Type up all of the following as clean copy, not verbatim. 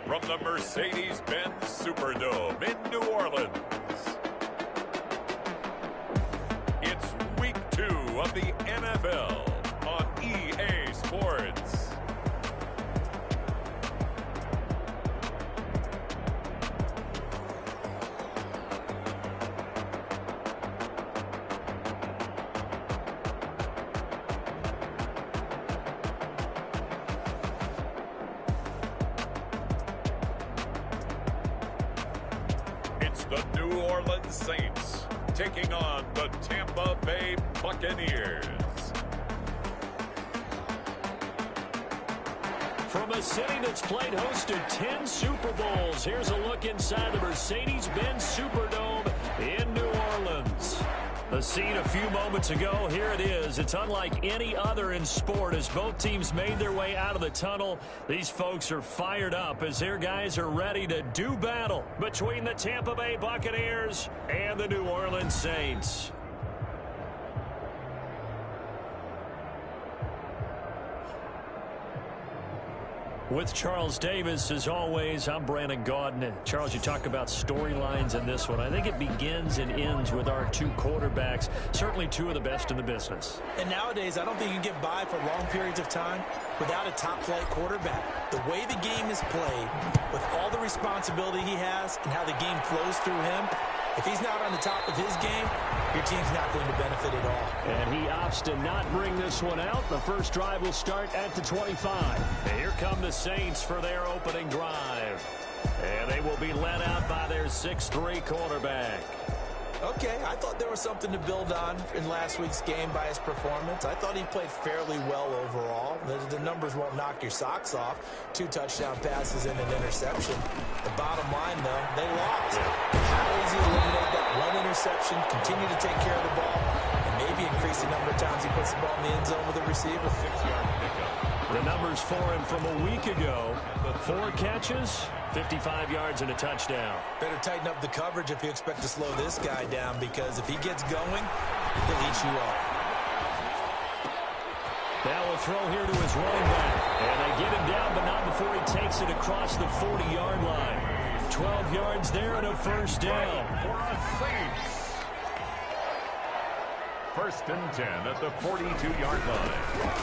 from the Mercedes-Benz Superdome in New Orleans. It's Week 2 of the NFL on EA Sports. It's the New Orleans Saints taking on the Tampa Bay Buccaneers. From a city that's played host to 10 Super Bowls, here's a look inside the Mercedes-Benz Superdome in New Orleans. The scene a few moments ago, here it is. It's unlike any other in sport as both teams made their way out of the tunnel. These folks are fired up as their guys are ready to do battle between the Tampa Bay Buccaneers and the New Orleans Saints. With Charles Davis, as always, I'm Brandon Gaudin. Charles, you talk about storylines in this one. I think it begins and ends with our two quarterbacks, certainly two of the best in the business. And nowadays, I don't think you can get by for long periods of time without a top-flight quarterback. The way the game is played, with all the responsibility he has and how the game flows through him, if he's not on the top of his game, your team's not going to benefit at all. And he opts to not bring this one out. The first drive will start at the 25. And here come the Saints for their opening drive. And they will be led out by their 6'3" quarterback. Okay, I thought there was something to build on in last week's game by his performance. I thought he played fairly well overall. The numbers won't knock your socks off. 2 touchdown passes and an interception. The bottom line, though, they lost. How does he eliminate that one interception, continue to take care of the ball, and maybe increase the number of times he puts the ball in the end zone with a receiver? 6-yard pickup. The numbers for him from a week ago: 4 catches, 55 yards, and a touchdown. Better tighten up the coverage if you expect to slow this guy down, because if he gets going, he'll eat you up. Now a throw here to his running back. And they get him down, but not before he takes it across the 40-yard line. 12 yards there and a first down. For a Saints. First and 10 at the 42-yard line.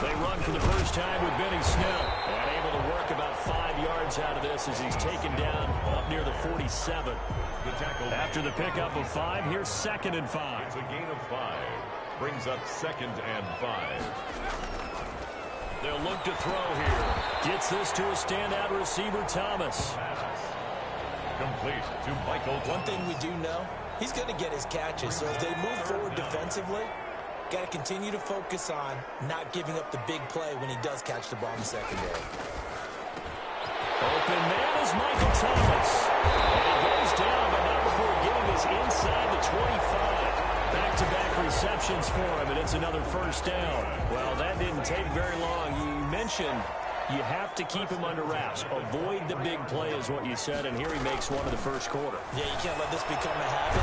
They run for the first time with Benny Snell. And able to work about 5 yards out of this as he's taken down up near the 47. The tackle After the pickup of 5, here's 2nd and 5. It's a gain of 5. Brings up 2nd and 5. They'll look to throw here. Gets this to a standout receiver, Thomas. Complete to Michael. One thing we do know, he's going to get his catches. So if they move forward defensively, got to continue to focus on not giving up the big play when he does catch the ball in the secondary. Open man is Michael Thomas. And he goes down, but not before getting this inside the 25. Back-to-back receptions for him, and it's another first down. Well, that didn't take very long. You mentioned you have to keep him under wraps. Avoid the big play is what you said, and here he makes one in the first quarter. Yeah, you can't let this become a habit.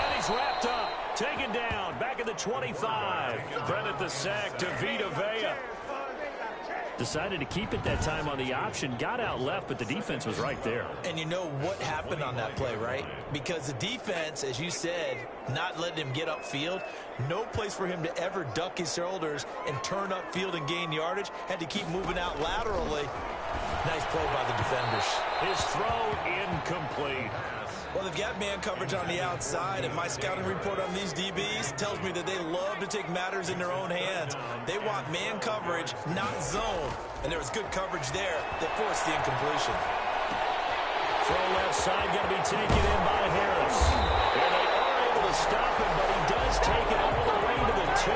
And he's wrapped up, taken down, back at the 25. Credit the sack to Vita Vea. Decided to keep it that time on the option. Got out left, but the defense was right there. And you know what happened on that play, right? Because the defense, as you said, not letting him get upfield. No place for him to ever duck his shoulders and turn upfield and gain yardage. Had to keep moving out laterally. Nice play by the defenders. His throw incomplete. Well, they've got man coverage on the outside, and my scouting report on these DBs tells me that they love to take matters in their own hands. They want man coverage, not zone. And there was good coverage there that forced the incompletion. Throw left side going to be taken in by Harris. And they are able to stop him, but he does take it all the way to the 2.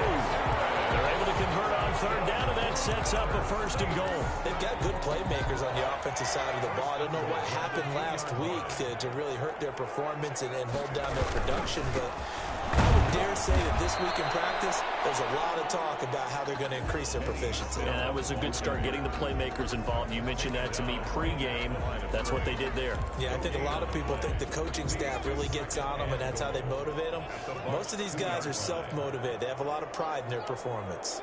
They're able to convert on third down, and that sets up a first and goal. They've got good playmakers on the offensive side of the ball. I don't know what happened last week to really hurt their performance and hold down their production, but I would dare say that this week in practice, there's a lot of talk about how they're going to increase their proficiency. Yeah, that was a good start getting the playmakers involved. You mentioned that to me pregame. That's what they did there. Yeah, I think a lot of people think the coaching staff really gets on them, and that's how they motivate them. Most of these guys are self-motivated. They have a lot of pride in their performance.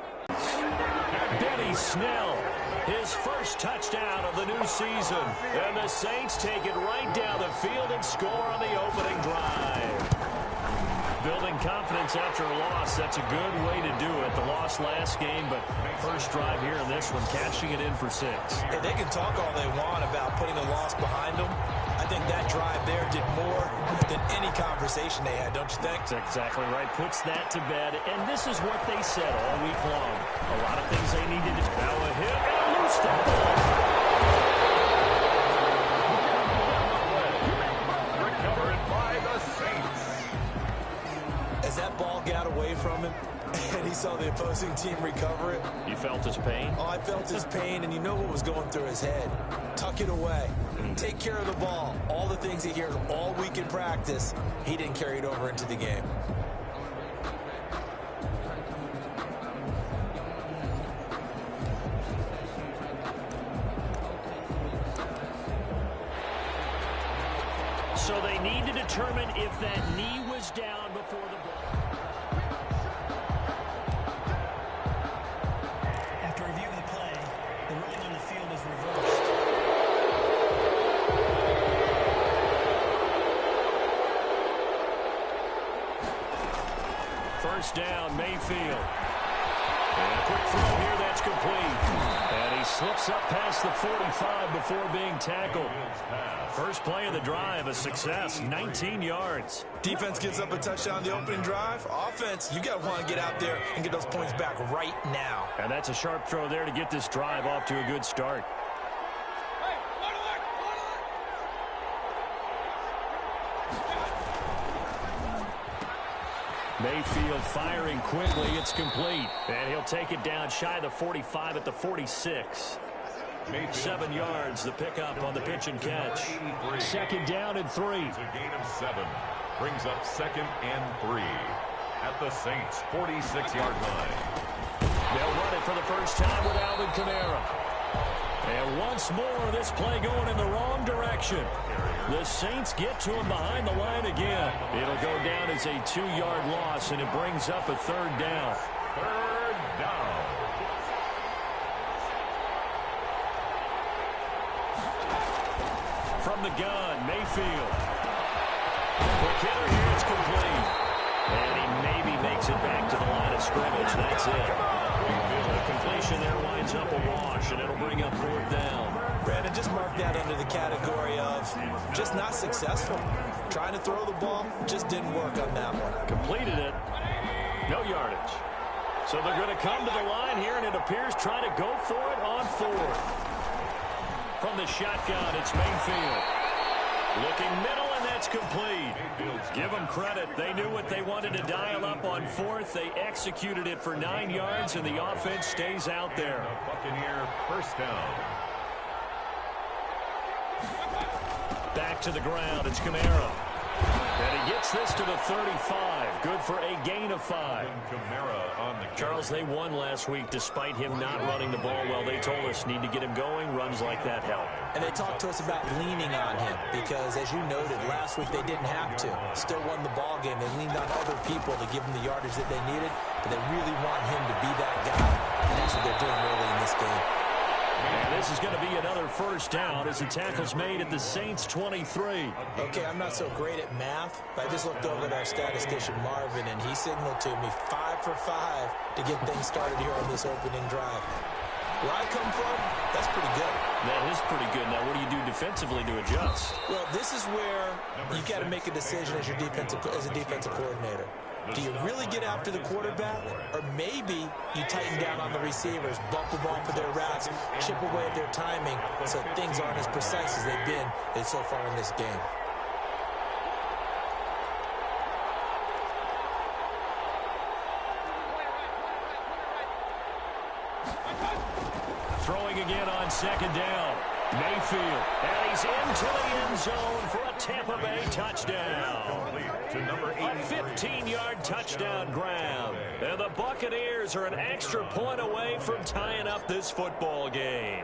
Benny Snell His first touchdown of the new season. And the Saints take it right down the field and score on the opening drive. Building confidence after a loss, that's a good way to do it. The loss last game, but first drive here in this one, cashing it in for 6. Hey, they can talk all they want about putting a loss behind them. I think that drive there did more than any conversation they had, don't you think? That's exactly right. Puts that to bed, and this is what they said all week long. A lot of things they needed to do. Now a hit and a loose ball. Recovered by the Saints. As that ball got away from him, and he saw the opposing team recover it. You felt his pain? Oh, I felt his pain, and you know what was going through his head. Tuck it away. Take care of the ball. All the things he hears all week in practice, he didn't carry it over into the game. So they need to determine if that knee was down before the ball. After reviewing the play, the ruling on the field is reversed. First down, Mayfield. And a quick throw here, that's complete. And he slips up past the 45 before being tackled. First play of the drive, a success, 19 yards. Defense gives up a touchdown on the opening drive. Offense, you got to want to get out there and get those points back right now. And that's a sharp throw there to get this drive off to a good start. Mayfield firing quickly. It's complete. And he'll take it down shy of the 45 at the 46. 7 yards, the pickup on the pitch and catch. Second down and 3. It's a gain of 7. Brings up 2nd and 3 at the Saints' 46-yard line. They'll run it for the first time with Alvin Kamara. And once more, this play going in the wrong direction. The Saints get to him behind the line again. It'll go down as a 2-yard loss, and it brings up a 3rd down. 3rd down. From the gun, Mayfield. Quick hitter here, it's complete. And he maybe makes it back to the line of scrimmage. That's it. The completion there winds up a wash, and it'll bring up 4th down. Brandon, just mark that under the category of just not successful. Trying to throw the ball, just didn't work on that one. Completed it. No yardage. So they're going to come to the line here, and it appears trying to go for it on 4th. From the shotgun, it's Mayfield. Looking middle, and that's complete. Give them credit. They knew what they wanted to dial up on 4th. They executed it for 9 yards, and the offense stays out there. Buccaneer first down. Back to the ground, it's Kamara. And he gets this to the 35. Good for a gain of 5. Kamara on the Charles, they won last week despite him not running the ball well. They told us need to get him going. Runs like that help. And they talked to us about leaning on him because, as you noted, last week they didn't have to. Still won the ball game. They leaned on other people to give them the yardage that they needed, but they really want him to be that guy, and that's what they're doing early in this game. And this is going to be another first down as the tackle's made at the Saints' 23. Okay, I'm not so great at math, but I just looked over at our statistician, Marvin, and he signaled to me 5 for 5 to get things started here on this opening drive. Where I come from, that's pretty good. That is pretty good. Now, what do you do defensively to adjust? Well, this is where you got to make a decision as a defensive coordinator. Do you really get after the quarterback? Or maybe you tighten down on the receivers, bump them off of their routes, chip away at their timing so things aren't as precise as they've been so far in this game. Throwing again on second down. Mayfield, and he's into the end zone for a Tampa Bay touchdown. to number 8. A 15-yard touchdown grab. And the Buccaneers are an extra point away from tying up this football game.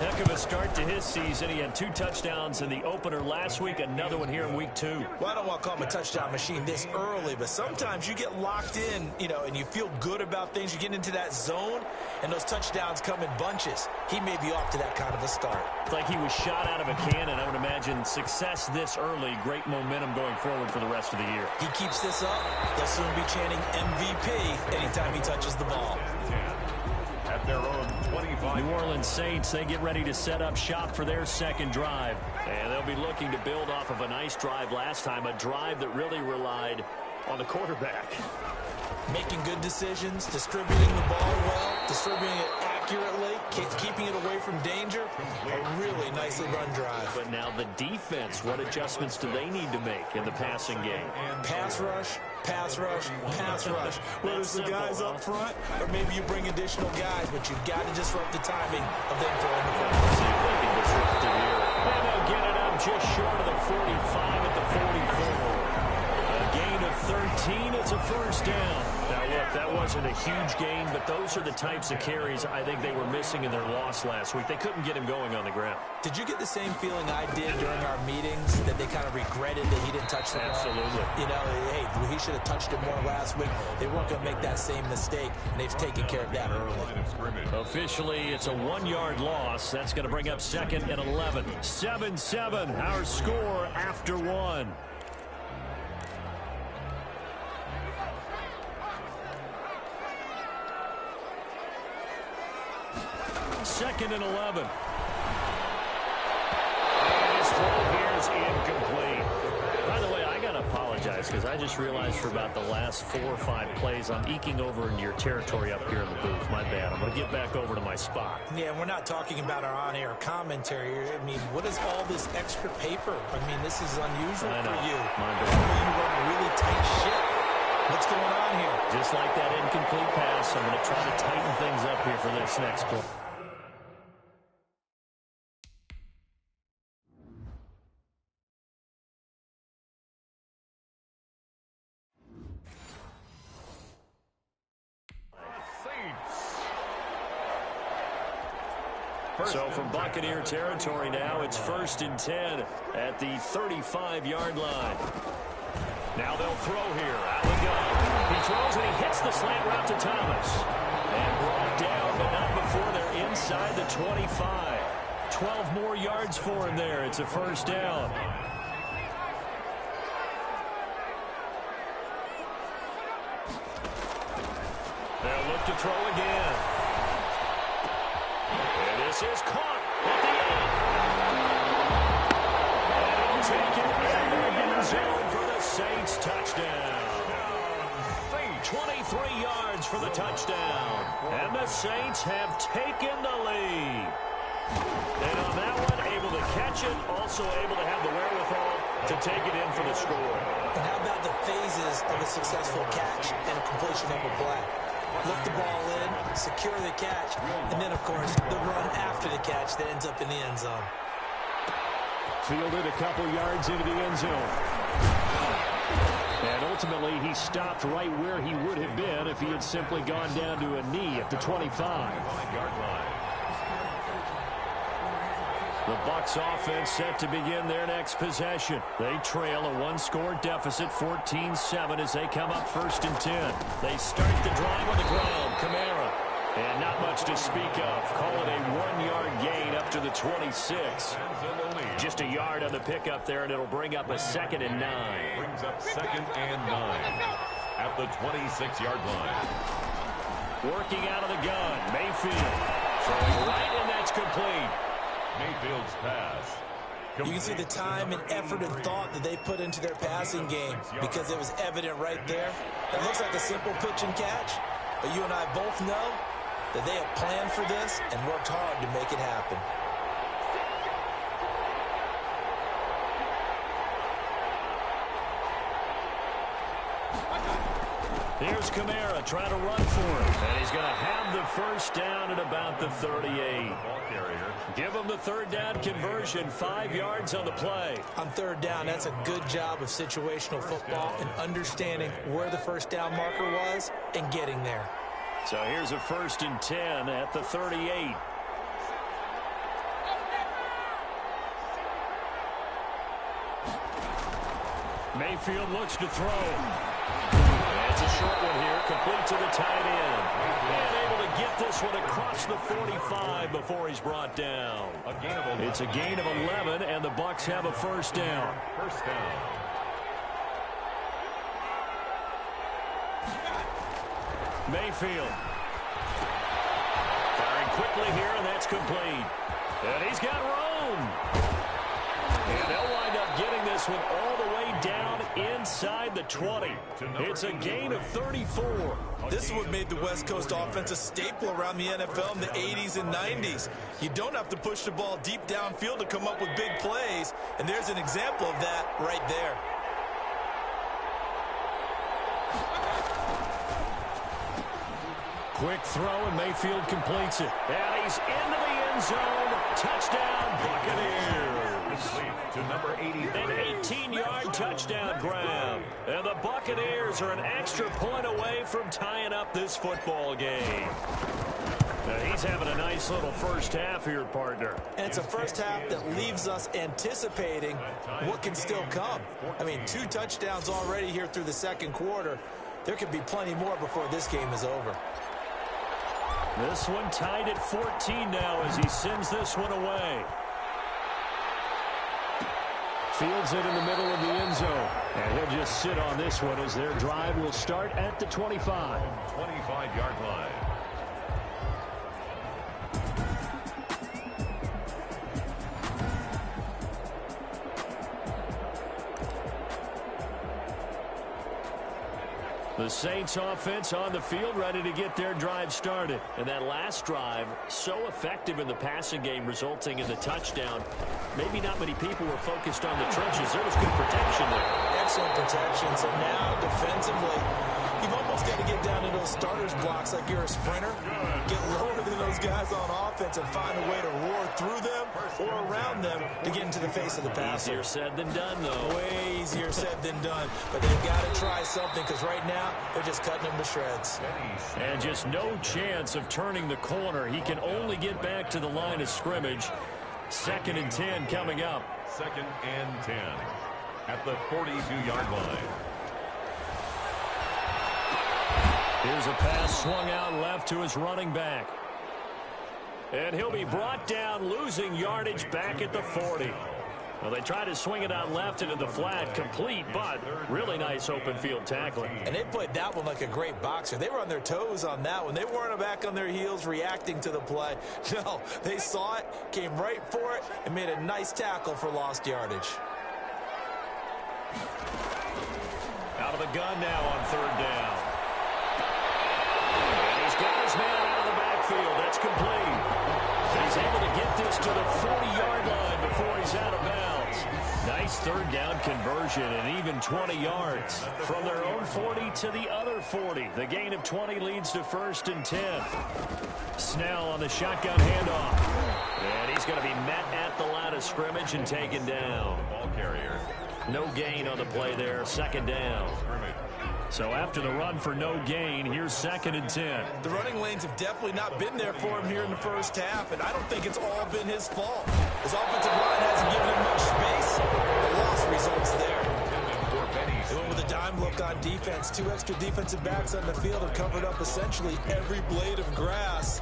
Heck of a start to his season. He had 2 touchdowns in the opener last week, another one here in week 2. Well, I don't want to call him a touchdown machine this early, but sometimes you get locked in, and you feel good about things. You get into that zone, and those touchdowns come in bunches. He may be off to that kind of a start. It's like he was shot out of a cannon. I would imagine success this early, great momentum going forward for the rest of the year. He keeps this up, they'll soon be chanting MVP anytime he touches the ball. At their own 25. New Orleans Saints, they get ready to set up shop for their second drive. And they'll be looking to build off of a nice drive last time, a drive that really relied on the quarterback. Making good decisions, distributing the ball well, distributing it accurately, keeping it away from danger. A really nicely run drive. But now the defense, what adjustments do they need to make in the passing game? Pass rush, pass rush, pass rush. Whether it's the guys up front or maybe you bring additional guys, but you've got to disrupt the timing of them throwing the football. See if they can disrupt it here. And they'll get it up just short of the 45 at the 44. A gain of 13, it's a first down. Now, look, that wasn't a huge gain, but those are the types of carries I think they were missing in their loss last week. They couldn't get him going on the ground. Did you get the same feeling I did during our meetings, that they kind of regretted that he didn't touch the ball? Absolutely. Hey, he should have touched it more last week. They weren't going to make that same mistake, and they've taken care of that early. Officially, it's a 1-yard loss. That's going to bring up 2nd and 11. 7-7, our score after 1. Second and 11. And his throw here is incomplete. By the way, I got to apologize because I just realized for about the last 4 or 5 plays, I'm eking over into your territory up here in the booth. My bad. I'm going to get back over to my spot. Yeah, we're not talking about our on-air commentary. I mean, what is all this extra paper? I mean, this is unusual for you. My bad. You run a really tight ship. What's going on here? Just like that incomplete pass, I'm going to try to tighten things up here for this next play. So from Buccaneer territory now, it's 1st and 10 at the 35-yard line. Now they'll throw here. Out we go. He throws and he hits the slant route to Thomas. And brought down, but not before they're inside the 25. 12 more yards for him there. It's a first down. They'll look to throw again. And this is caught at the end. And he'll take it in the end zone for the Saints touchdown. 23 yards for the touchdown. And the Saints have taken the lead. And on that one, able to catch it, also able to have the wherewithal to take it in for the score. And how about the phases of a successful catch and a completion of a play? Look the ball in, secure the catch, and then, of course, the run after the catch that ends up in the end zone. Fielded a couple yards into the end zone. And ultimately, he stopped right where he would have been if he had simply gone down to a knee at the 25-yard line. The Bucks offense set to begin their next possession. They trail a 1-score deficit, 14-7, as they come up 1st and 10. They start the drive on the ground. Kamara. And not much to speak of. Call it a 1-yard gain up to the 26. Just a yard on the pickup there, and it'll bring up a 2nd and 9. Brings up 2nd and 9 at the 26-yard line. Working out of the gun. Mayfield. Throwing right, and that's complete. Mayfield's pass. You can see the time and effort and thought that they put into their passing game because it was evident right there. It looks like a simple pitch and catch, but you and I both know that they have planned for this and worked hard to make it happen. Here's Kamara trying to run for it. And he's going to have the first down at about the 38. Give him the 3rd down conversion. 5 yards on the play. On 3rd down, that's a good job of situational football and understanding where the first down marker was and getting there. So here's a 1st and 10 at the 38. Mayfield looks to throw. It's a short one here, complete to the tight end. And able to get this one across the 45 before he's brought down. It's a gain of 11, and the Bucks have a first down. First down. Mayfield. Firing quickly here, and that's complete. And he's got room. And they'll wind up getting this one all the way down inside the 20. It's a gain of 34. This is what made the West Coast offense a staple around the NFL in the 80s and 90s. You don't have to push the ball deep downfield to come up with big plays, and there's an example of that right there. Quick throw, and Mayfield completes it. And he's into the end zone. Touchdown, Buccaneers. To number 83. An 18-yard touchdown grab. And the Buccaneers are an extra point away from tying up this football game. Now he's having a nice little first half here, partner. And it's a first half that leaves us anticipating what can still come. I mean, 2 touchdowns already here through the second quarter. There could be plenty more before this game is over. This one tied at 14 now as he sends this one away. Fields it in the middle of the end zone. And he'll just sit on this one as their drive will start at the 25. 25-yard line. The Saints offense on the field ready to get their drive started. And that last drive, so effective in the passing game, resulting in the touchdown. Maybe not many people were focused on the trenches. There was good protection there. Excellent protection. So now defensively, you've almost got to get down to those starters blocks like you're a sprinter. Get lower than those guys on offense and find a way to roar through them or around them to get into the face of the passer. Easier said than done, though. Way easier said than done. But they've got to try something because right now they're just cutting him to shreds. And just no chance of turning the corner. He can only get back to the line of scrimmage. 2nd and 10 coming up. 2nd and 10 at the 42-yard line. Here's a pass swung out left to his running back. And he'll be brought down, losing yardage back at the 40. Well, they tried to swing it out left into the flat, complete, but really nice open field tackling. And they played that one like a great boxer. They were on their toes on that one. They weren't back on their heels reacting to the play. No, they saw it, came right for it, and made a nice tackle for lost yardage. Out of the gun now on 3rd down. And he's got his man out of the backfield. That's complete. He's able to get this to the 40-yard line before he's out of bounds. Nice 3rd down conversion and even 20 yards. From their own 40 to the other 40. The gain of 20 leads to 1st and 10. Snell on the shotgun handoff. And he's going to be met at the line of scrimmage and taken down. Ball carrier. No gain on the play there. 2nd down. So after the run for no gain, here's 2nd and 10. The running lanes have definitely not been there for him here in the first half, and I don't think it's all been his fault. His offensive line hasn't given him much space. The loss results there. They went with a dime look on defense. 2 extra defensive backs on the field have covered up essentially every blade of grass.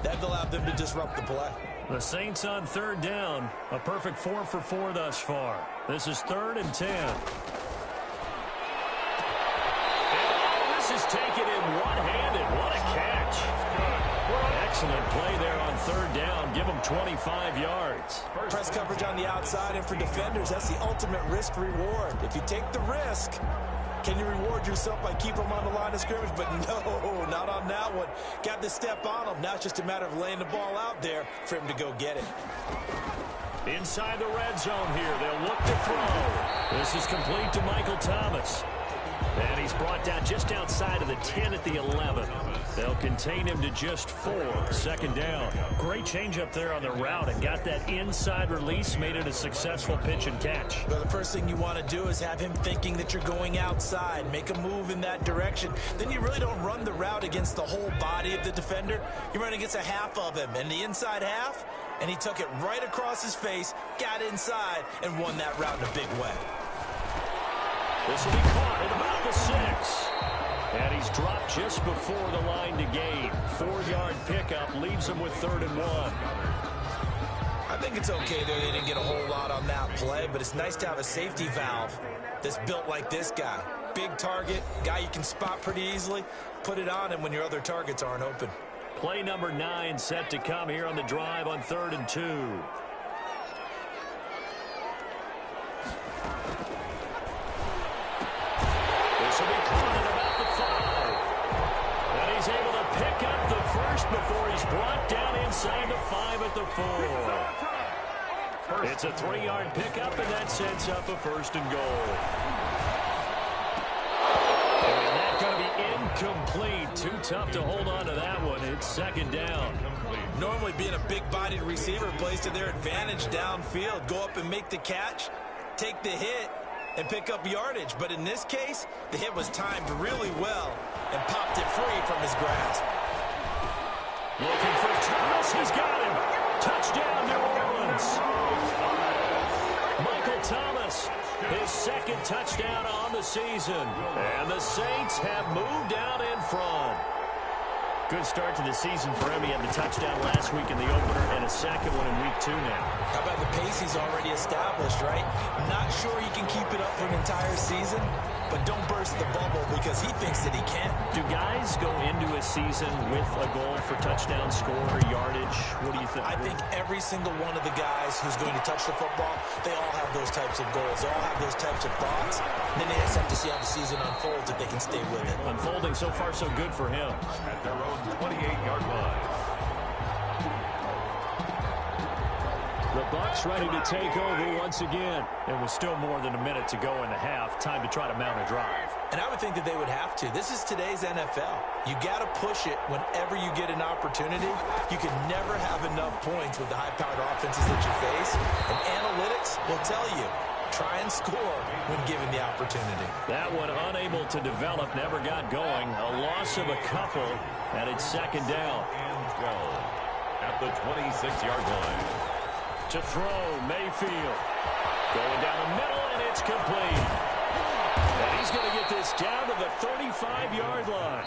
That allowed them to disrupt the play. The Saints on 3rd down. A perfect 4 for 4 thus far. This is 3rd and 10. This is taken in one-handed. What a catch. Excellent play there on 3rd down. Give them 25 yards. Press coverage on the outside, and for defenders, that's the ultimate risk-reward. If you take the risk, can you reward yourself by keeping them on the line of scrimmage? But no, not on that one. Got to step on them. Now it's just a matter of laying the ball out there for him to go get it. Inside the red zone here. They'll look to throw. This is complete to Michael Thomas. And he's brought down just outside of the 10 at the 11. They'll contain him to just 4. 2nd down. Great change up there on the route and got that inside release, made it a successful pitch and catch. Well, the first thing you want to do is have him thinking that you're going outside. Make a move in that direction. Then you really don't run the route against the whole body of the defender. You run against a half of him, and the inside half, and he took it right across his face, got inside, and won that route in a big way. This will be caught at about the 6. And he's dropped just before the line to gain. 4-yard pickup leaves him with 3rd and 1. I think it's okay that they didn't get a whole lot on that play, but it's nice to have a safety valve that's built like this guy. Big target, guy you can spot pretty easily. Put it on him when your other targets aren't open. Play number 9 set to come here on the drive on 3rd and 2. This will be caught at about the 5. And he's able to pick up the first before he's brought down inside the 5 at the 4. It's a 3-yard pickup, and that sets up a 1st and goal. And that's going to be incomplete. Too tough to hold on to that one. It's 2nd down. Normally being a big-bodied receiver plays to their advantage downfield. Go up and make the catch, take the hit, and pick up yardage. But in this case, the hit was timed really well and popped it free from his grasp. Looking for Thomas. He's got him. Touchdown, New Orleans. Michael Thomas, his 2nd touchdown on the season. And the Saints have moved out in front. Good start to the season for him. He had the touchdown last week in the opener and a 2nd one in week 2 now. How about the pace he's already established, right? Not sure he can keep it up for an entire season, but don't burst the bubble because he thinks that he can. Do guys go into a season with a goal for touchdown score or yardage? What do you think? I think every single one of the guys who's going to touch the football, they all have those types of goals. They all have those types of thoughts. Then they just have to see how the season unfolds if they can stay with it. Unfolding so far so good for him. At their own 28-yard line. The Bucks ready to take over once again. It was still more than a minute to go in the half. Time to try to mount a drive. And I would think that they would have to. This is today's NFL. You got to push it whenever you get an opportunity. You can never have enough points with the high-powered offenses that you face. And analytics will tell you, try and score when given the opportunity. That one unable to develop, never got going. A loss of a couple, and it's 2nd down. And 12 at the 26-yard line. To throw, Mayfield. Going down the middle, and it's complete. And he's going to get this down to the 35-yard line.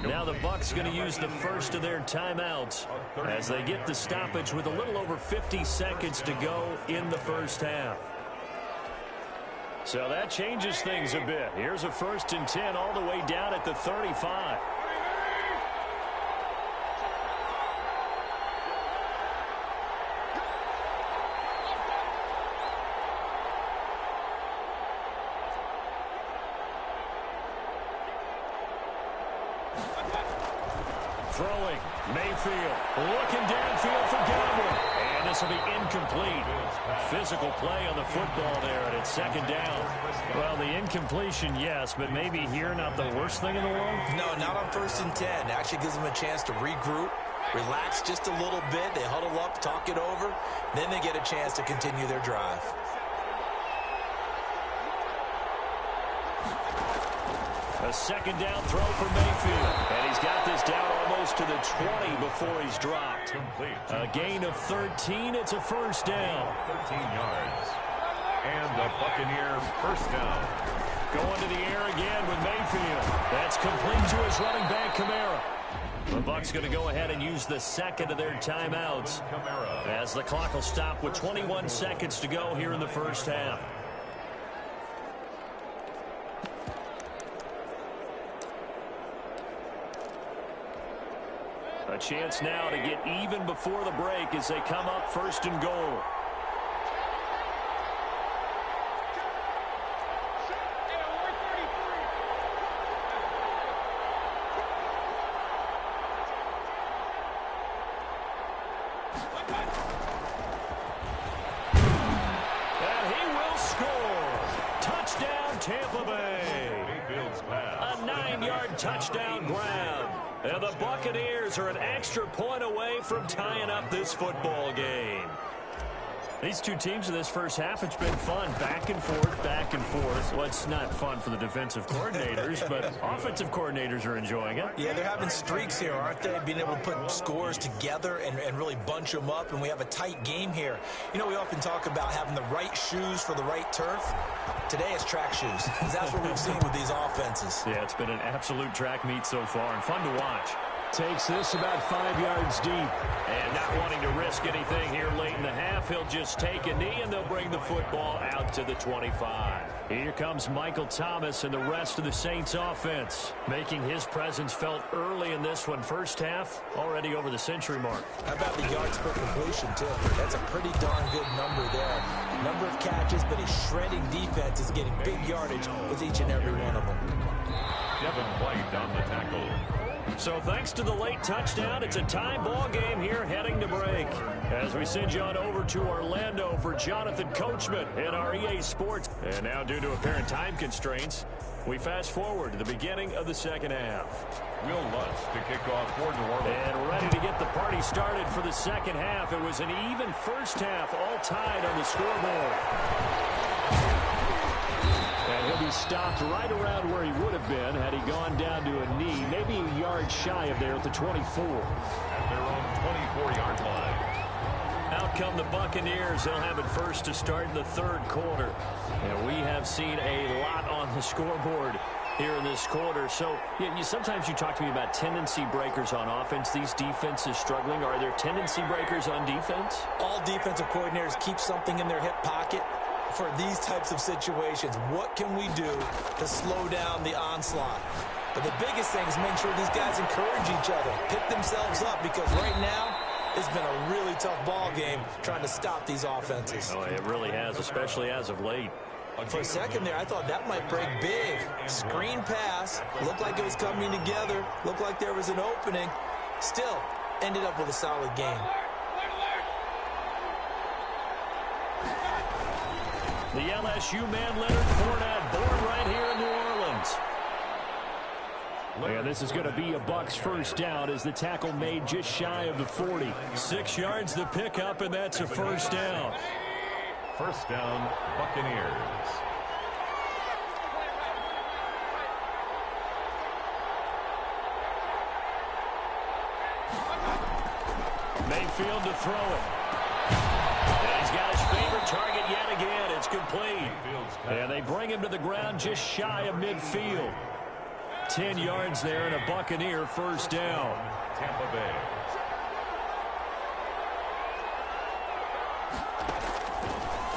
Now the Bucks going to use the first of their timeouts as they get the stoppage with a little over 50 seconds to go in the first half. So that changes things a bit. Here's a 1st and 10 all the way down at the 35. Throwing, Mayfield, looking downfield for Godwin. And this will be incomplete. Physical play on the football there, and it's 2nd down. Well, the incompletion, yes, but maybe here not the worst thing in the world? No, not on 1st and 10. It actually gives them a chance to regroup, relax just a little bit. They huddle up, talk it over. Then they get a chance to continue their drive. A 2nd down throw for Mayfield. And he's got this down almost to the 20 before he's dropped. A gain of 13. It's a 1st down. 13 yards. And the Buccaneer 1st down. Going to the air again with Mayfield. That's complete to his running back, Kamara. The Bucks going to go ahead and use the 2nd of their timeouts as the clock will stop with 21 seconds to go here in the first half. A chance now to get even before the break as they come up 1st and goal. And he will score. Touchdown, Tampa Bay. A 9-yard touchdown grab. And the Buccaneers are an extra point away from tying up this football game. These two teams in this first half, it's been fun. Back and forth, back and forth. Well, it's not fun for the defensive coordinators, but offensive coordinators are enjoying it. Yeah, they're having streaks here, aren't they? Being able to put scores together and really bunch them up, and we have a tight game here. You know, we often talk about having the right shoes for the right turf. Today it's track shoes, because that's what we've seen with these offenses. Yeah, it's been an absolute track meet so far, and fun to watch. Takes this about 5 yards deep. And not wanting to risk anything here late in the half, he'll just take a knee, and they'll bring the football out to the 25. Here comes Michael Thomas and the rest of the Saints offense, making his presence felt early in this one. First half, already over the century mark. How about the yards per completion, too? That's a pretty darn good number there. Number of catches, but a shredding defense is getting big yardage with each and every one of them. Devin White on the tackle. So thanks to the late touchdown, it's a tie ball game here heading to break. As we send you on over to Orlando for Jonathan Coachman in our EA Sports. And now, due to apparent time constraints, we fast forward to the beginning of the second half. Will Lutz to kick off for New Orleans. And ready to get the party started for the second half. It was an even first half, all tied on the scoreboard. And he'll be stopped right around where he would have been had he gone down to a knee, maybe a yard shy of there at the 24. At their own 24-yard line. Out come the Buccaneers. They'll have it first to start in the third quarter. And we have seen a lot on the scoreboard here in this quarter. So sometimes you talk to me about tendency breakers on offense. These defenses struggling. Are there tendency breakers on defense? All defensive coordinators keep something in their hip pocket for these types of situations. What can we do to slow down the onslaught? But the biggest thing is make sure these guys encourage each other, pick themselves up, because right now it's been a really tough ball game trying to stop these offenses. Oh, it really has, especially as of late. For a second there, I thought that might break big. Screen pass, looked like it was coming together, looked like there was an opening. Still, ended up with a solid game. The LSU man, Leonard Fournette, born right here in New Orleans. And this is going to be a Bucks first down as the tackle made just shy of the 40. 6 yards the pickup, and that's a first down. First down, Buccaneers. Mayfield to throw it. And he's got his favorite target yet again. It's complete. And they bring him to the ground just shy of midfield. 10 yards there and a Buccaneer first down. Tampa Bay.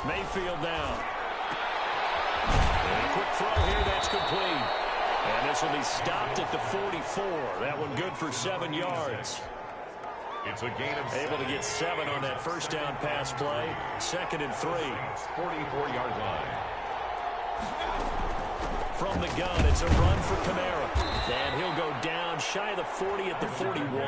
Mayfield down. And a quick throw here, that's complete. And this will be stopped at the 44. That one good for 7 yards. It's a gain of Able to get 7 on that first down pass play. 2nd and 3. 44-yard line. From the gun, it's a run for Kamara. And he'll go down shy of the 40 at the 41.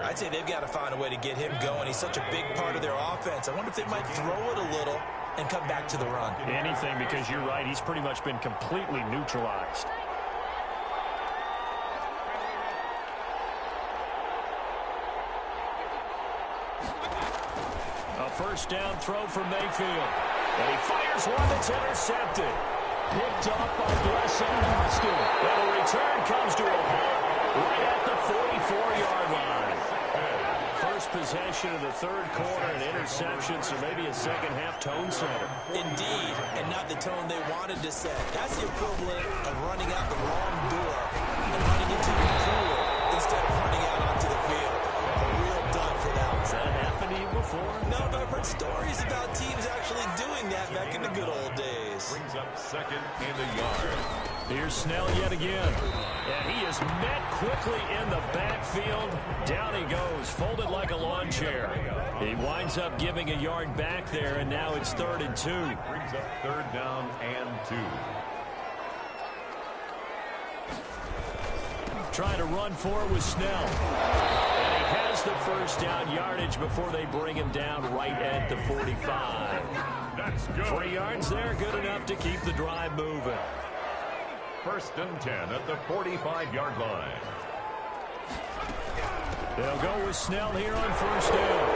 I'd say they've got to find a way to get him going. He's such a big part of their offense. I wonder if they might throw it a little and come back to the run. Anything, because you're right, he's pretty much been completely neutralized. A first down throw for Mayfield. And he fires one that's intercepted. Picked off by Blesson Austin. And the return comes to a halt right at the 44-yard line. First possession of the third quarter, an interception, so maybe a second-half tone setter. Indeed, and not the tone they wanted to set. That's the equivalent of running out the wrong door and running into the pool instead of running out onto the field. A real dud for that. Has that happened to you before? No, but I've heard stories about teams actually doing that back in the good old days. Brings up 2nd and a yard. Here's Snell yet again. And he is met quickly in the backfield. Down he goes, folded like a lawn chair. He winds up giving a yard back there, and now it's 3rd and 2. Brings up 3rd down and 2. Trying to run for it with Snell. And he has the first down yardage before they bring him down right at the 45. That's good. 3 yards there, good enough to keep the drive moving. 1st and 10 at the 45-yard line. They'll go with Snell here on first down.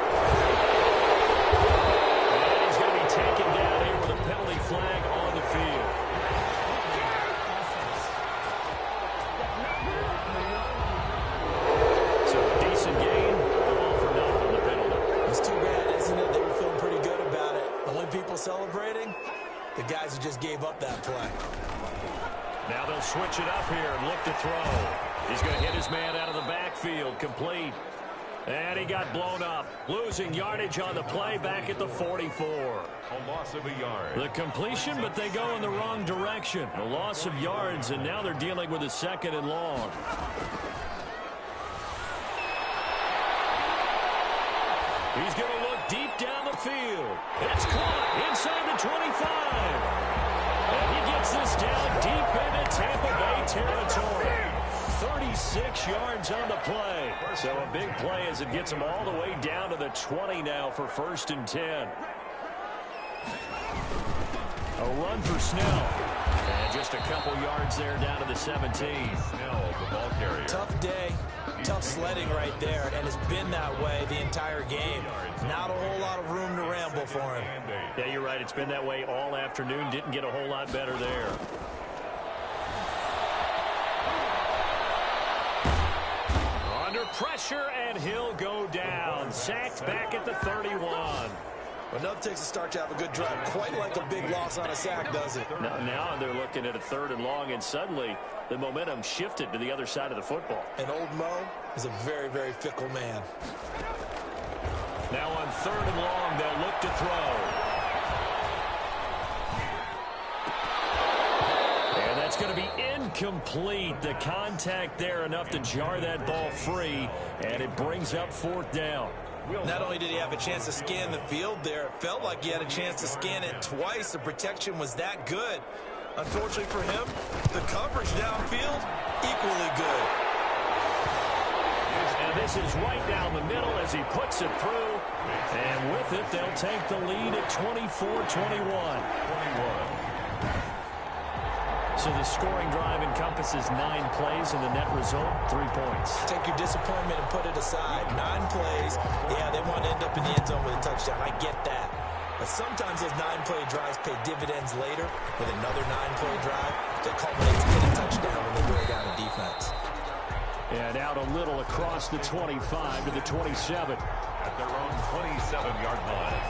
only people celebrating? The guys who just gave up that play. Now they'll switch it up here and look to throw. He's going to hit his man out of the backfield, complete. And he got blown up. Losing yardage on the play back at the 44. A loss of a yard. The completion, but they go in the wrong direction. A loss of yards, and now they're dealing with a 2nd and long. He's going to look deep down the field. It's caught inside the 25. And he gets this down deep into Tampa Bay territory. 36 yards on the play. So a big play as it gets him all the way down to the 20 now for 1st and 10. A run for Snell. And just a couple yards there down to the 17. Snell, the ball carrier. Tough day, tough sledding right there, and it's been that way the entire game. Not a whole lot of room to ramble for him. Yeah, you're right. It's been that way all afternoon. Didn't get a whole lot better there. Under pressure, and he'll go down. Sacked back at the 31. Enough takes a start to have a good drive. Quite like a big loss on a sack, does it? Now they're looking at a 3rd and long, and suddenly the momentum shifted to the other side of the football. And old Mo is a very, very fickle man. Now on 3rd and long, they'll look to throw. And that's going to be incomplete. The contact there enough to jar that ball free, and it brings up 4th down. Not only did he have a chance to scan the field there, it felt like he had a chance to scan it twice. The protection was that good. Unfortunately for him, the coverage downfield, equally good. And this is right down the middle as he puts it through. And with it, they'll take the lead at 24-21. So the scoring drive encompasses 9 plays, and the net result, 3 points. Take your disappointment and put it aside. 9 plays. Yeah, they want to end up in the end zone with a touchdown. I get that. But sometimes those 9-play drives pay dividends later with another 9-play drive that culminates in a touchdown when they wear down a defense. And out a little across the 25 to the 27. At their own 27-yard line.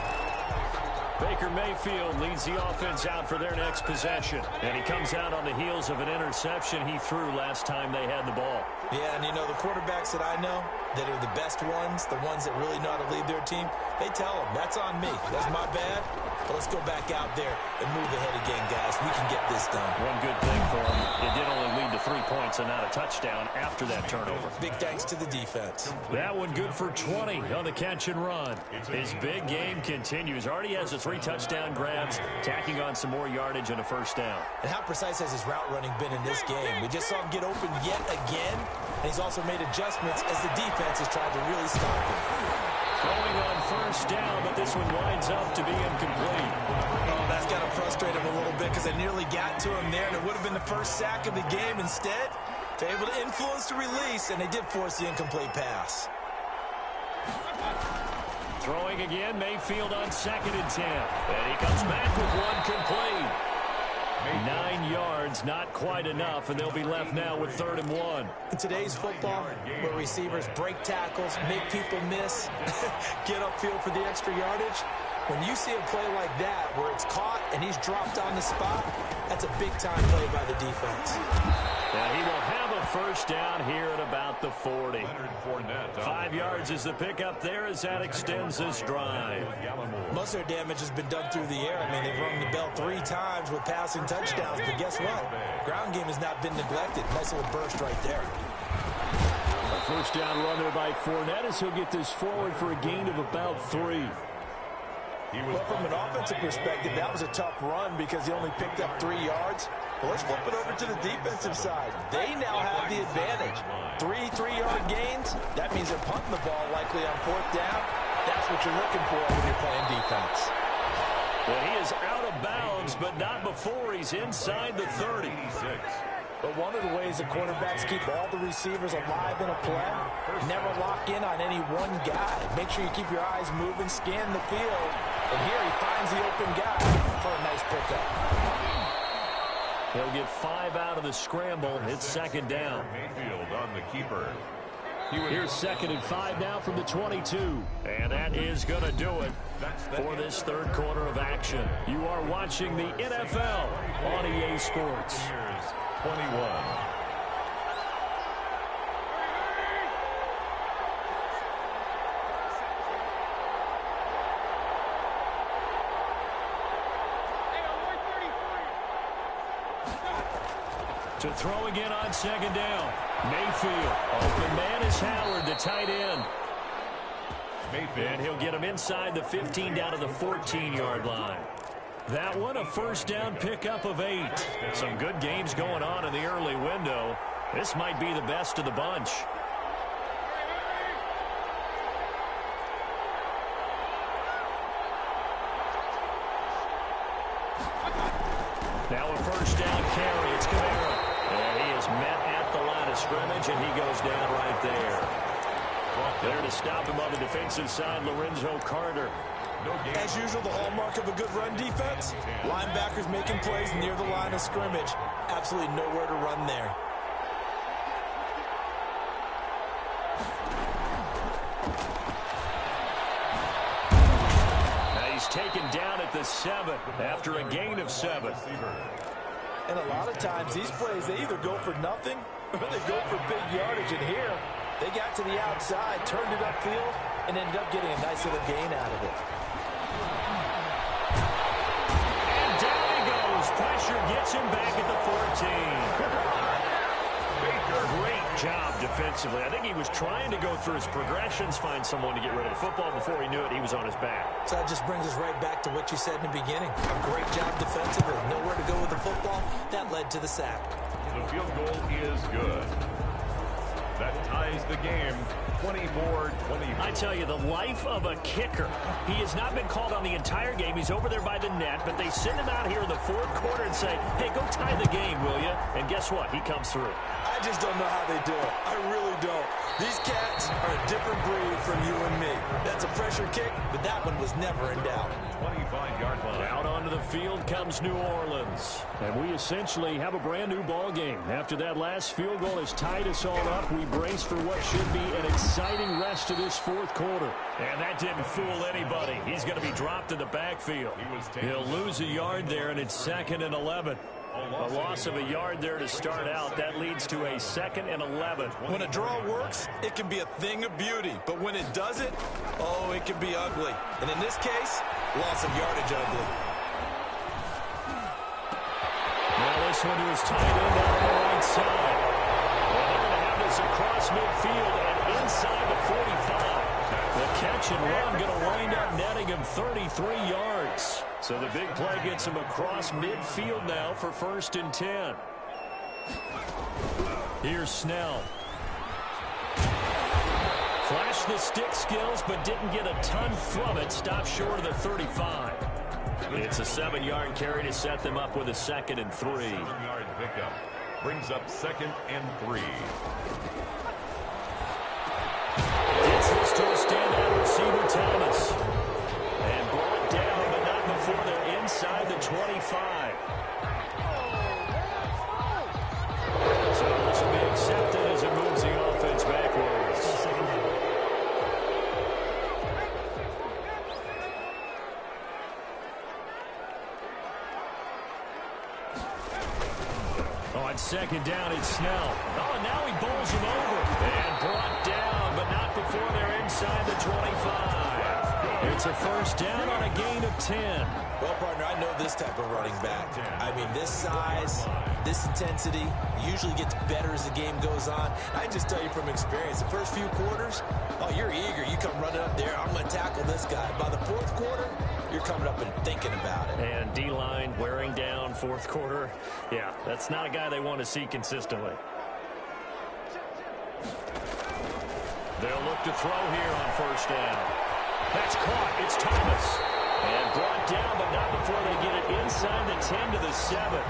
Baker Mayfield leads the offense out for their next possession. And he comes out on the heels of an interception he threw last time they had the ball. Yeah, and you know, the quarterbacks that I know that are the best ones, the ones that really know how to lead their team, they tell them, that's on me. That's my bad. But let's go back out there and move ahead again, guys. We can get this done. One good thing for him, it did only lead to 3 points and not a touchdown after that turnover. Big thanks to the defense. That one good for 20 on the catch and run. His big game continues. Already has the 3 touchdown grabs, tacking on some more yardage and a 1st down. And how precise has his route running been in this game? We just saw him get open yet again, and he's also made adjustments as the defense has tried to really stop him. Throwing on 1st down, but this one winds up to be incomplete. Oh, that's got to frustrate him a little bit because they nearly got to him there, and it would have been the first sack of the game. Instead, they're able to influence the release, and they did force the incomplete pass. Throwing again, Mayfield on 2nd and 10. And he comes back with one complete. 9 yards, not quite enough, and they'll be left now with 3rd and 1. In today's football, where receivers break tackles, make people miss, get upfield for the extra yardage, when you see a play like that where it's caught and he's dropped on the spot, that's a big-time play by the defense. Now he will have a 1st down here at about the 40. 5 yards is the pickup there as that extends this drive. Most of their damage has been done through the air. I mean, they've rung the bell 3 times with passing touchdowns, but guess what? Ground game has not been neglected. Nice little burst right there. A 1st down run there by Fournette as he'll get this forward for a gain of about 3. Well, from an offensive perspective, that was a tough run because he only picked up 3 yards. Well, let's flip it over to the defensive side. They now have the advantage. 3 3-yard gains, that means they're punting the ball likely on 4th down. That's what you're looking for when you're playing defense. Well, he is out of bounds, but not before he's inside the 30. But one of the ways the quarterbacks keep all the receivers alive in a play, never lock in on any one guy. Make sure you keep your eyes moving, scan the field. And here he finds the open guy for a nice pickup. He'll get 5 out of the scramble. It's 2nd down. Mayfield on the keeper. Here's 2nd and 5 now from the 22. And that is going to do it for this third quarter of action. You are watching the NFL on EA Sports. 21. To throw again on 2nd down. Mayfield. Open man is Howard, the tight end. And he'll get him inside the 15 down to the 14-yard line. That one a first down pickup of 8. Some good games going on in the early window. This might be the best of the bunch. Now a first down carry. It's Kamara. And he is met at the line of scrimmage, and he goes down right there. There to stop him on the defensive side, Lorenzo Carter. As usual, the hallmark of a good run defense, linebackers making plays near the line of scrimmage. Absolutely nowhere to run there. Now he's taken down at the 7 after a gain of 7. And a lot of times, these plays, they either go for nothing or they go for big yardage. And here, they got to the outside, turned it upfield, and ended up getting a nice little gain out of it. And down he goes. Pressure gets him back at the 14. Great job defensively. I think he was trying to go through his progressions, find someone to get rid of the football. Before he knew it, he was on his back. So that just brings us right back to what you said in the beginning. A great job defensively. Nowhere to go with the football. That led to the sack. The field goal is good. That ties the game, 24-24. I tell you, the life of a kicker. He has not been called on the entire game. He's over there by the net, but they send him out here in the fourth quarter and say, hey, go tie the game, will you? And guess what? He comes through. I just don't know how they do it. I really don't. These cats are a different breed from you and me. That's a pressure kick, but that one was never in doubt. 25-yard line. Out onto the field comes New Orleans. And we essentially have a brand new ball game. After that last field goal has tied us all up, we brace for what should be an exciting rest of this fourth quarter. And that didn't fool anybody. He's going to be dropped in the backfield. He'll lose a yard there, and it's 2nd and 11. A loss of a yard there to start out. That leads to a 2nd and 11. When a draw works, it can be a thing of beauty. But when it doesn't, oh, it can be ugly. And in this case, loss of yardage ugly. Now this one to his tight end on the right side. Well, they're going to have this across midfield and inside the 45. The catch and run going to wind up netting him 33 yards. So the big play gets him across midfield now for 1st and 10. Here's Snell. Flashed the stick skills, but didn't get a ton from it. Stopped short of the 35. It's a 7-yard carry to set them up with a 2nd and 3. 7-yard pickup brings up 2nd and 3. Gets this to a standout receiver, Thomas. And brought down, but not before they're inside the 25. So this will be accepted as it moves the offense backwards. On 2nd down, it's Snell. Oh, and now he bowls him over. And brought down, but not before they're inside the 25. It's a first down on a gain of 10. Well, partner, I know this type of running back. I mean, this size, this intensity usually gets better as the game goes on. I just tell you from experience, the first few quarters, oh, you're eager. You come running up there, I'm going to tackle this guy. By the fourth quarter, you're coming up and thinking about it. And D-line wearing down fourth quarter. Yeah, that's not a guy they want to see consistently. They'll look to throw here on 1st down. That's caught. It's Thomas. And brought down, but not before they get it inside the 10 to the 7.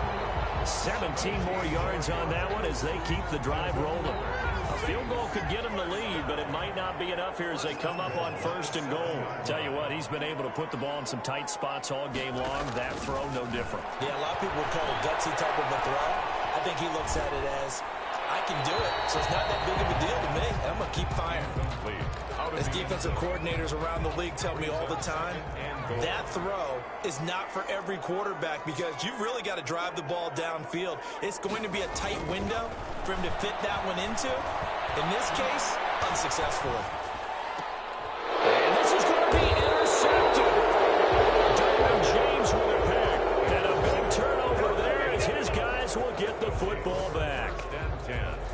17 more yards on that one as they keep the drive rolling. A field goal could get them the lead, but it might not be enough here as they come up on 1st and goal. Tell you what, he's been able to put the ball in some tight spots all game long. That throw, no different. Yeah, a lot of people would call it gutsy type of a throw. I think he looks at it as I can do it, so it's not that big of a deal to me. I'm going to keep firing. As defensive coordinators around the league tell me all the time, that throw is not for every quarterback because you've really got to drive the ball downfield. It's going to be a tight window for him to fit that one into. In this case, unsuccessfully. And this is going to be intercepted. Derwin James with a pick. And a big turnover there as his guys will get the football back.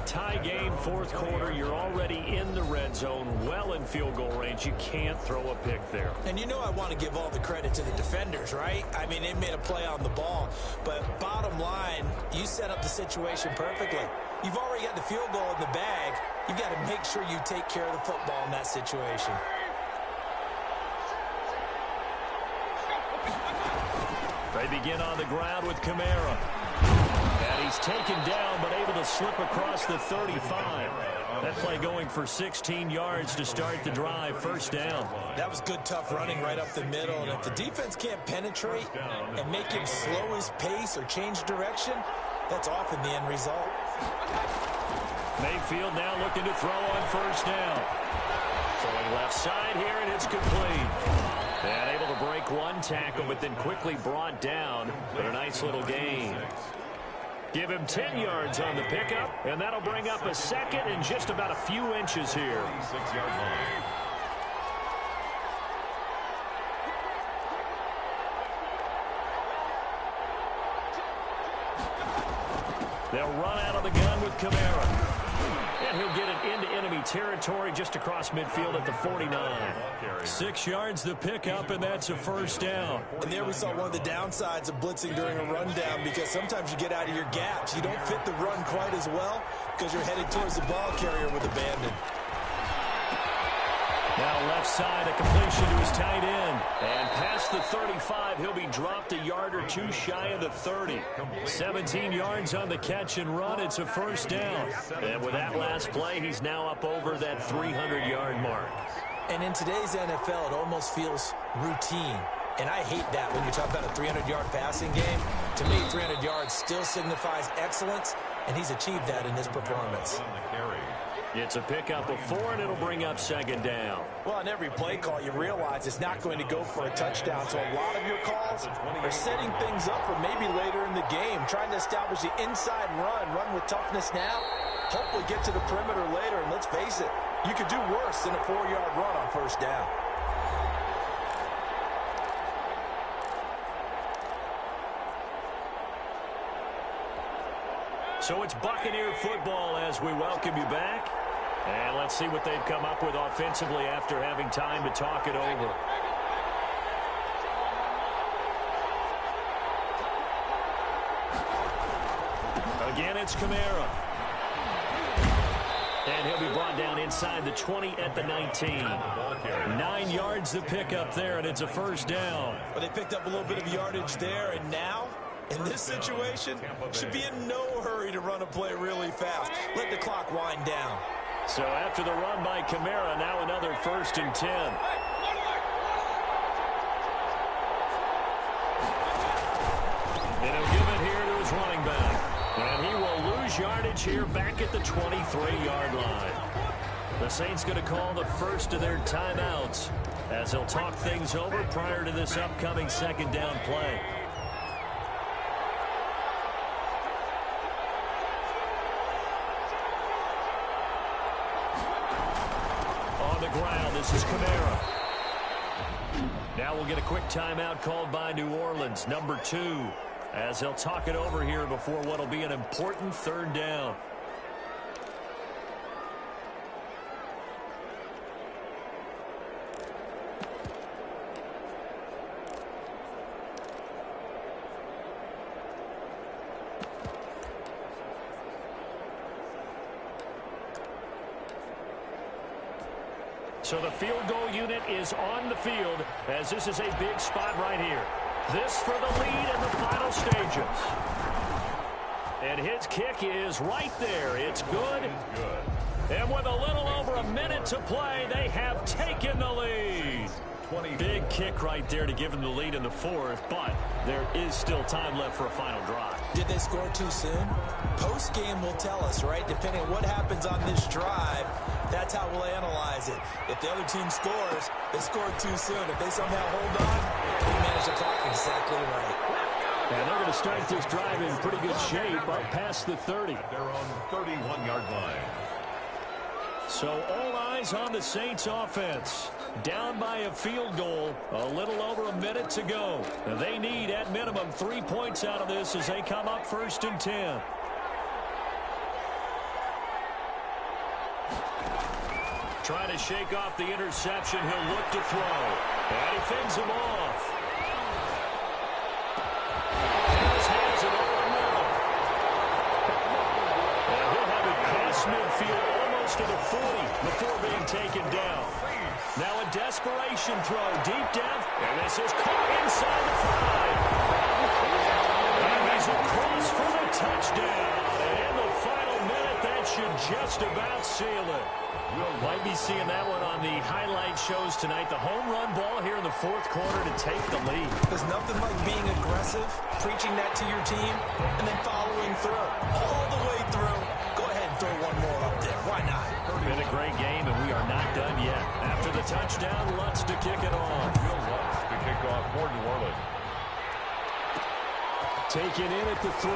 Tie game, fourth quarter. You're already in the red zone, well in field goal range. You can't throw a pick there. And you know I want to give all the credit to the defenders, right? I mean, they made a play on the ball. But bottom line, you set up the situation perfectly. You've already got the field goal in the bag. You've got to make sure you take care of the football in that situation. They begin on the ground with Kamara. And he's taken down, but able to slip across the 35. That play going for 16 yards to start the drive, first down. That was good, tough running right up the middle. And if the defense can't penetrate and make him slow his pace or change direction, that's often the end result. Mayfield now looking to throw on first down. Throwing left side here, and it's complete. And able to break one tackle, but then quickly brought down. But a nice little gain. Give him 10 yards on the pickup, and that'll bring up a second and just about a few inches here. 6-yard line. They'll run out of the gun with Kamara. And he'll get it into enemy territory just across midfield at the 49. 6 yards the pickup, and that's a first down. And there we saw one of the downsides of blitzing during a rundown because sometimes you get out of your gaps. You don't fit the run quite as well because you're headed towards the ball carrier with abandon. Now left side, a completion to his tight end. And past the 35, he'll be dropped a yard or two shy of the 30. 17 yards on the catch and run. It's a first down. And with that last play, he's now up over that 300-yard mark. And in today's NFL, it almost feels routine. And I hate that when you talk about a 300-yard passing game. To me, 300 yards still signifies excellence, and he's achieved that in his performance. It's a pickup of 4, and it'll bring up second down. Well, on every play call, you realize it's not going to go for a touchdown. So a lot of your calls are setting things up for maybe later in the game, trying to establish the inside run with toughness now, hopefully get to the perimeter later. And let's face it, you could do worse than a 4-yard run on first down. So it's Buccaneer football as we welcome you back. And let's see what they've come up with offensively after having time to talk it over. Again, it's Kamara. And he'll be brought down inside the 20 at the 19. 9 yards the pickup there, and it's a first down. But they picked up a little bit of yardage there, and now, in this situation, should be in no hurry to run a play really fast. Let the clock wind down. So after the run by Kamara, now another 1st and 10. And he'll give it here to his running back. And he will lose yardage here back at the 23-yard line. The Saints going to call the first of their timeouts as they'll talk things over prior to this upcoming second down play. Ground. This is Kamara. Now we'll get a quick timeout called by New Orleans, number 2, as they'll talk it over here before what will be an important third down. So the field goal unit is on the field as this is a big spot right here. This for the lead in the final stages. And his kick is right there. It's good. And with a little over a minute to play, they have taken the lead. Big kick right there to give them the lead in the fourth, but there is still time left for a final drive. Did they score too soon? Post-game will tell us, right? Depending on what happens on this drive, that's how we'll analyze it. If the other team scores, they scored too soon. If they somehow hold on, they manage the clock exactly right. And they're going to start this drive in pretty good shape up past the 30. They're on 31-yard line. So all eyes on the Saints offense. Down by a field goal, a little over a minute to go. They need at minimum 3 points out of this as they come up 1st and 10. Trying to shake off the interception. He'll look to throw. And he fends him off. Has it over the middle. And he'll have it past midfield almost to the 40 before being taken down. Now a desperation throw deep down. And this is caught inside the 5. And he's across for the touchdown. And in the final minute, that should just about seal it. Might be seeing that one on the highlight shows tonight. The home run ball here in the fourth quarter to take the lead. There's nothing like being aggressive, preaching that to your team, and then following through. All the way through. Go ahead and throw one more up there. Why not? Been a great game, and we are not done yet. After the touchdown, Lutz to kick it off. Lutz to kick off for New Orleans. Taken in at the 3.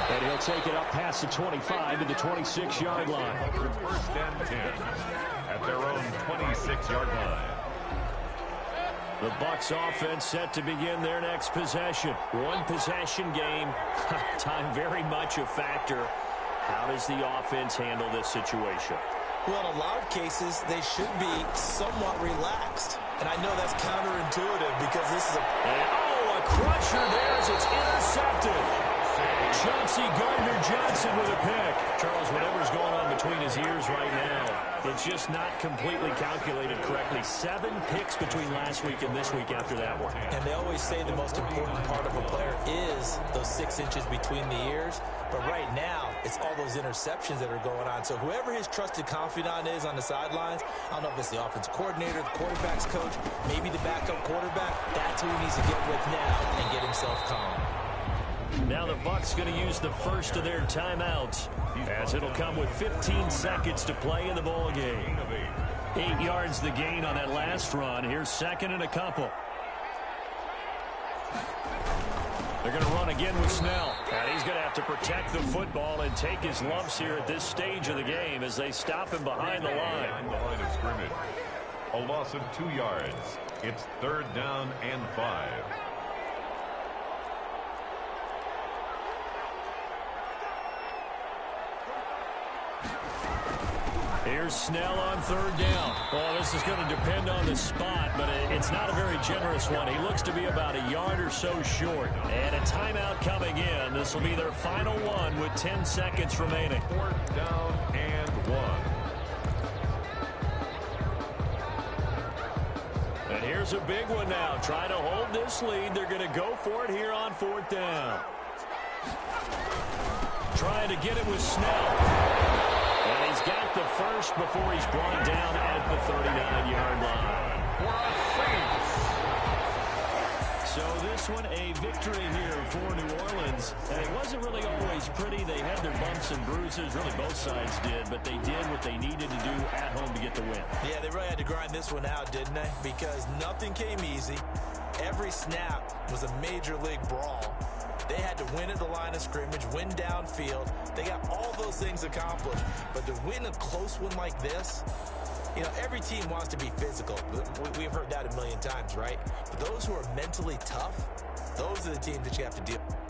And he'll take it up past the 25 to the 26-yard line. 1st and 10 at their own 26-yard line. The Bucks offense set to begin their next possession. One possession game. Time very much a factor. How does the offense handle this situation? Well, in a lot of cases, they should be somewhat relaxed. And I know that's counterintuitive because this is a crusher there as it's intercepted. Chauncey Gardner-Johnson with a pick. Charles, whatever's going on between his ears right now, it's just not completely calculated correctly. 7 picks between last week and this week after that one. And they always say the most important part of a player is those 6 inches between the ears. But right now, it's all those interceptions that are going on. So whoever his trusted confidant is on the sidelines, I don't know if it's the offense coordinator, the quarterback's coach, maybe the backup quarterback, that's who he needs to get with now and get himself calm. Now the Bucks going to use the first of their timeouts as it'll come with 15 seconds to play in the ball game. 8 yards the gain on that last run. Here's 2nd and a couple. They're going to run again with Snell. And he's going to have to protect the football and take his lumps here at this stage of the game as they stop him behind the line. Behind of scrimmage. A loss of 2 yards. It's 3rd down and 5. Here's Snell on 3rd down. Well, this is going to depend on the spot, but it's not a very generous one. He looks to be about a yard or so short. And a timeout coming in. This will be their final one with 10 seconds remaining. 4th down and 1. And here's a big one now. Trying to hold this lead. They're going to go for it here on 4th down. Trying to get it with Snell. And he's got the first before he's brought down at the 39-yard line. So this one, a victory here for New Orleans. And it wasn't really always pretty. They had their bumps and bruises. Really, both sides did. But they did what they needed to do at home to get the win. Yeah, they really had to grind this one out, didn't they? Because nothing came easy. Every snap was a major league brawl. They had to win at the line of scrimmage, win downfield. They got all those things accomplished. But to win a close one like this, you know, every team wants to be physical. We've heard that a million times, right? But those who are mentally tough, those are the teams that you have to deal with.